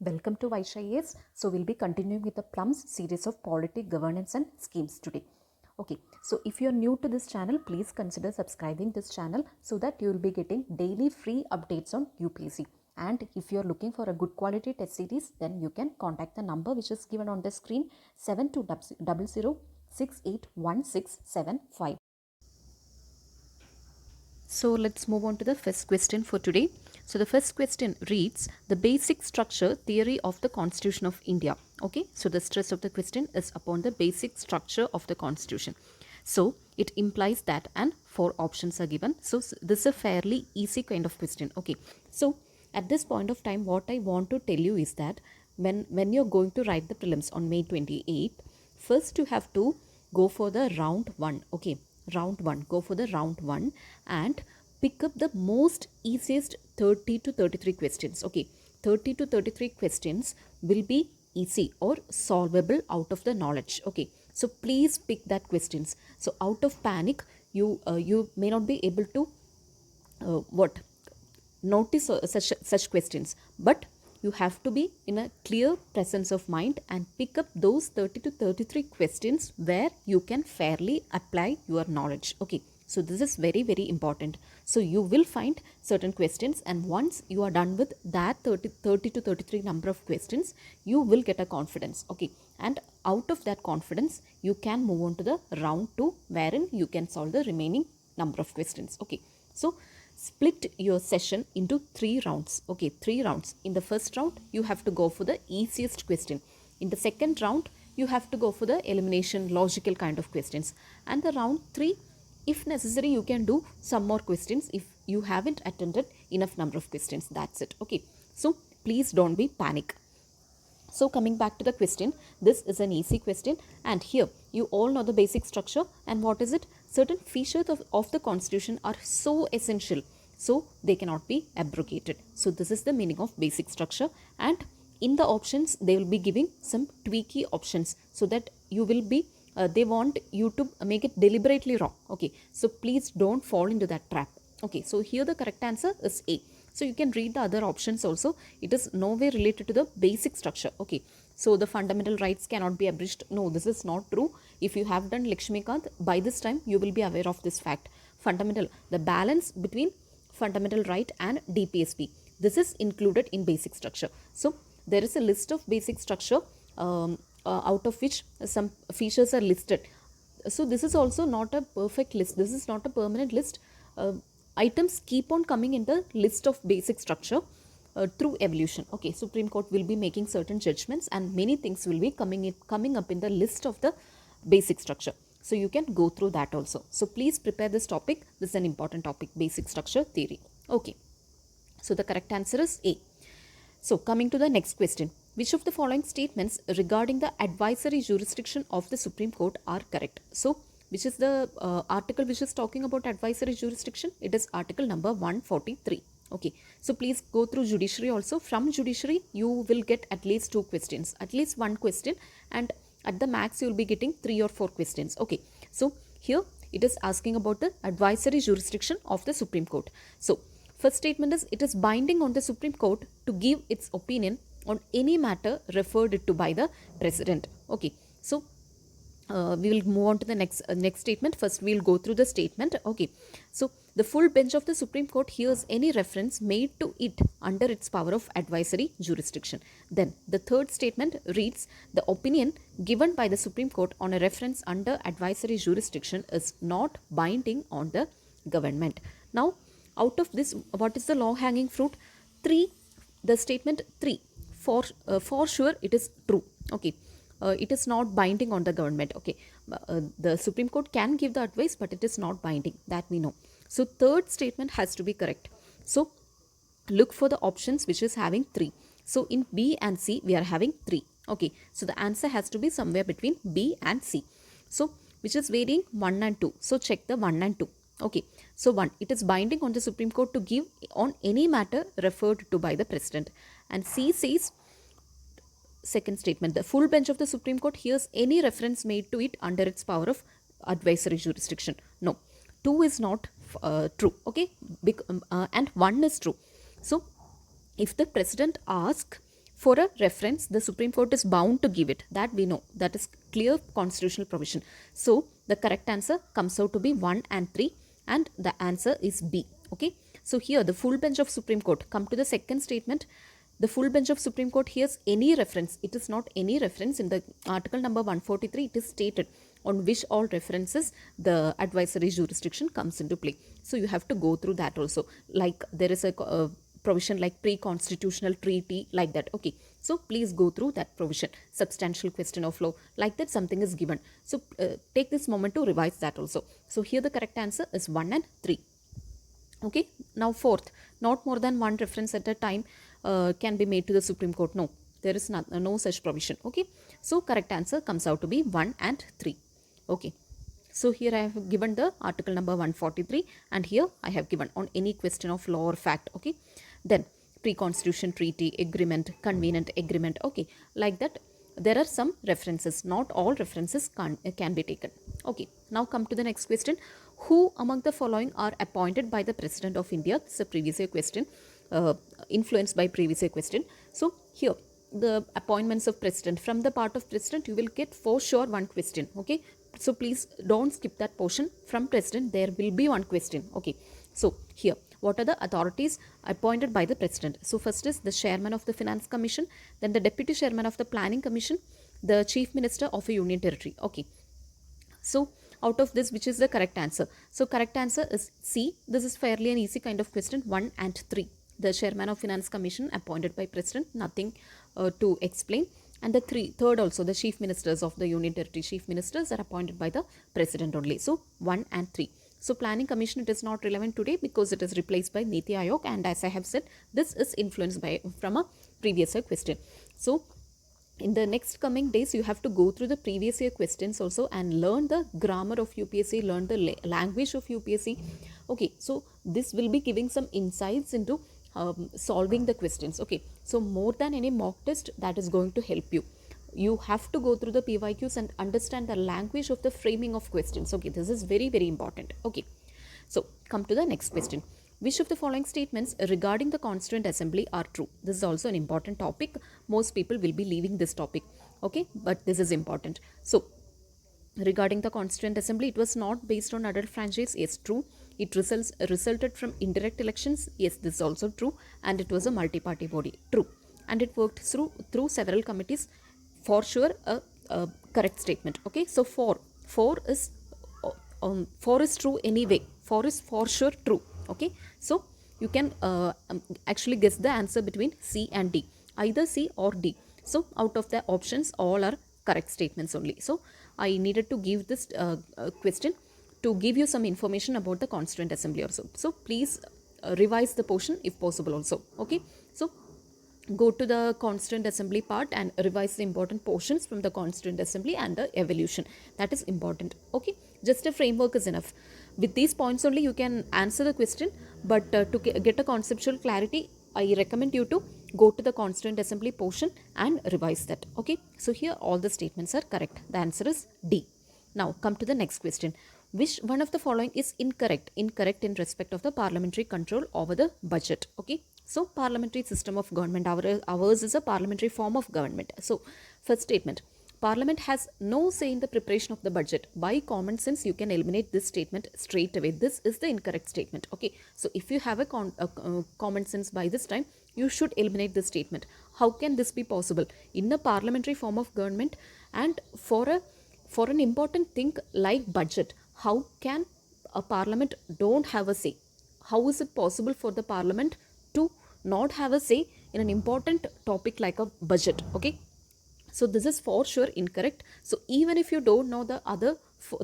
Welcome to Vysh IAS. So we'll be continuing with the Plums series of polity, governance and schemes today. Okay, so if you're new to this channel, please consider subscribing this channel so that you will be getting daily free updates on UPSC. And if you're looking for a good quality test series, then you can contact the number which is given on the screen 7200681675. So let's move on to the first question for today. So the first question reads, the basic structure theory of the Constitution of India. Okay, so the stress of the question is upon the basic structure of the Constitution. So it implies that, and 4 options are given. So this is a fairly easy kind of question. Okay, so at this point of time, what I want to tell you is that when you're going to write the prelims on May 28th, first you have to go for the round 1. Okay, round 1, go for the round 1 and pick up the most easiest 30 to 33 questions. Okay, 30 to 33 questions will be easy or solvable out of the knowledge. Okay, so please pick that questions. So out of panic, you may not be able to notice such questions, but you have to be in a clear presence of mind and pick up those 30 to 33 questions where you can fairly apply your knowledge. Okay, so this is very important. So you will find certain questions, and once you are done with that 30 to 33 number of questions, you will get a confidence. Okay, and out of that confidence you can move on to the round 2 wherein you can solve the remaining number of questions. Okay, so split your session into 3 rounds. Okay, 3 rounds. In the first round, you have to go for the easiest question. In the second round, you have to go for the elimination, logical kind of questions. And the round 3, if necessary, you can do some more questions if you haven't attended enough number of questions. That's it. Okay, so please don't be panic. So coming back to the question, this is an easy question, and here you all know the basic structure. And what is it? Certain features of the Constitution are so essential, so they cannot be abrogated. So this is the meaning of basic structure, and in the options they will be giving some tweaky options so that you will be they want you to make it deliberately wrong. Okay, so please don't fall into that trap. Okay, so here the correct answer is A. So you can read the other options also. It is no way related to the basic structure. Okay, so the fundamental rights cannot be abridged. No, this is not true. If you have done Lakshmikant, by this time you will be aware of this fact. Fundamental, the balance between fundamental right and DPSP, this is included in basic structure. So there is a list of basic structure out of which some features are listed. So this is also not a perfect list. This is not a permanent list. Items keep on coming in the list of basic structure through evolution. Okay, Supreme Court will be making certain judgments and many things will be coming up in the list of the basic structure. So you can go through that also. So please prepare this topic. This is an important topic, basic structure theory. Okay, so the correct answer is A. So coming to the next question. Which of the following statements regarding the advisory jurisdiction of the Supreme Court are correct? So which is the article which is talking about advisory jurisdiction? It is article number 143. Okay, so please go through judiciary also. From judiciary you will get at least 2 questions, at least 1 question, and at the max you will be getting 3 or 4 questions. Okay, so here it is asking about the advisory jurisdiction of the Supreme Court. So first statement is, it is binding on the Supreme Court to give its opinion on any matter referred to by the President. Okay, so we will move on to the next statement. First we will go through the statement. Okay, so the full bench of the Supreme Court hears any reference made to it under its power of advisory jurisdiction. Then the third statement reads, the opinion given by the Supreme Court on a reference under advisory jurisdiction is not binding on the government. Now out of this, what is the low hanging fruit? 3, the statement 3, for sure it is true. Okay, it is not binding on the government. Okay, the Supreme Court can give the advice, but it is not binding, that we know. So third statement has to be correct. So look for the options which is having 3. So in B and C we are having 3. Okay, so the answer has to be somewhere between B and C. So which is varying 1 and 2. So check the 1 and 2. Okay, so 1, it is binding on the Supreme Court to give on any matter referred to by the President. And C says, second statement, the full bench of the Supreme Court hears any reference made to it under its power of advisory jurisdiction. No, 2 is not true. Okay, and 1 is true. So if the President asks For a reference, the Supreme Court is bound to give it. That we know. That is clear constitutional provision. So, the correct answer comes out to be 1 and 3, and the answer is B. Okay. So, here the full bench of Supreme Court. Come to the second statement. The full bench of Supreme Court hears any reference. It is not any reference. In the article number 143, it is stated on which all references the advisory jurisdiction comes into play. So, you have to go through that also. Like there is a provision like pre-constitutional treaty, like that. Okay. So, please go through that provision. Substantial question of law, like that something is given. So, take this moment to revise that also. So, here the correct answer is 1 and 3. Okay. Now, fourth, not more than one reference at a time can be made to the Supreme Court. No, there is no such provision. Okay. So, correct answer comes out to be 1 and 3. Okay. So, here I have given the article number 143, and here I have given on any question of law or fact. Okay. Then, pre-constitution treaty, agreement, convenient agreement. Okay. Like that, there are some references. Not all references can be taken. Okay. Now, come to the next question. Who among the following are appointed by the President of India? It's a previous year question, influenced by previous year question. So, here the appointments of President, from the part of President you will get for sure one question. Okay. So, please don't skip that portion. From President there will be one question. Okay. So, here what are the authorities appointed by the President? So, first is the Chairman of the Finance Commission, then the Deputy Chairman of the Planning Commission, the Chief Minister of a Union Territory. Okay. So, out of this, which is the correct answer? So, correct answer is C. This is fairly an easy kind of question. 1 and 3. The Chairman of Finance Commission appointed by President. Nothing to explain. And the third also, the Chief Ministers of the Union Territory. Chief Ministers are appointed by the President only. So, 1 and 3. So, Planning Commission, it is not relevant today because it is replaced by Niti Aayog. And as I have said, this is influenced from a previous year question. So, in the next coming days, you have to go through the previous year questions also and learn the grammar of UPSC, learn the language of UPSC. Okay, so this will be giving some insights into solving the questions. Okay, so more than any mock test, that is going to help you. You have to go through the PYQs and understand the language of the framing of questions. Okay, this is very, very important. Okay, so come to the next question. Which of the following statements regarding the Constituent Assembly are true? This is also an important topic. Most people will be leaving this topic. Okay, but this is important. So, regarding the Constituent Assembly, it was not based on adult franchise. Yes, true. It resulted from indirect elections. Yes, this is also true. And it was a multi-party body. True. And it worked through several committees. For sure, a correct statement. Okay, so 4 is true anyway. 4 is for sure true. Okay, so you can actually guess the answer between C and D, either C or D. So, out of the options, all are correct statements only. So, I needed to give this question to give you some information about the Constituent Assembly also. So, please revise the portion if possible also. Okay, so go to the Constituent Assembly part and revise the important portions from the Constituent Assembly and the evolution. That is important. Okay, just a framework is enough. With these points only you can answer the question, but to get a conceptual clarity, I recommend you to go to the Constituent Assembly portion and revise that. Okay, so here all the statements are correct. The answer is D. Now come to the next question. Which one of the following is incorrect? Incorrect in respect of the parliamentary control over the budget. Okay, so parliamentary system of government, ours is a parliamentary form of government. So, first statement, Parliament has no say in the preparation of the budget. By common sense, you can eliminate this statement straight away. This is the incorrect statement. Okay, so if you have a common sense by this time, you should eliminate this statement. How can this be possible? In a parliamentary form of government, and for an important thing like budget, how can a parliament don't have a say? How is it possible for the parliament to not have a say in an important topic like a budget? Okay, so this is for sure incorrect. So even if you don't know the other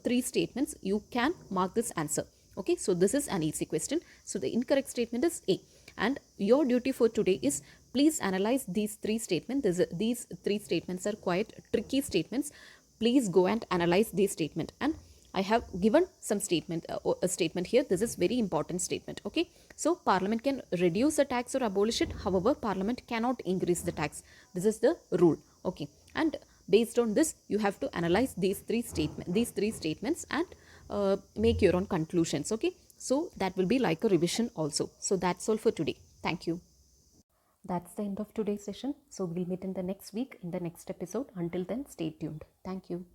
3 statements, you can mark this answer. Okay, so this is an easy question. So the incorrect statement is A. And your duty for today is please analyze these 3 statements. These 3 statements are quite tricky statements. Please go and analyze this statement. And I have given some a statement here. This is very important statement. Okay, so Parliament can reduce the tax or abolish it. However, Parliament cannot increase the tax. This is the rule. Okay, and based on this, you have to analyze these 3 statements and make your own conclusions. Okay, so that will be like a revision also. So that's all for today. Thank you. That's the end of today's session. So we'll meet in the next week in the next episode. Until then, stay tuned. Thank you.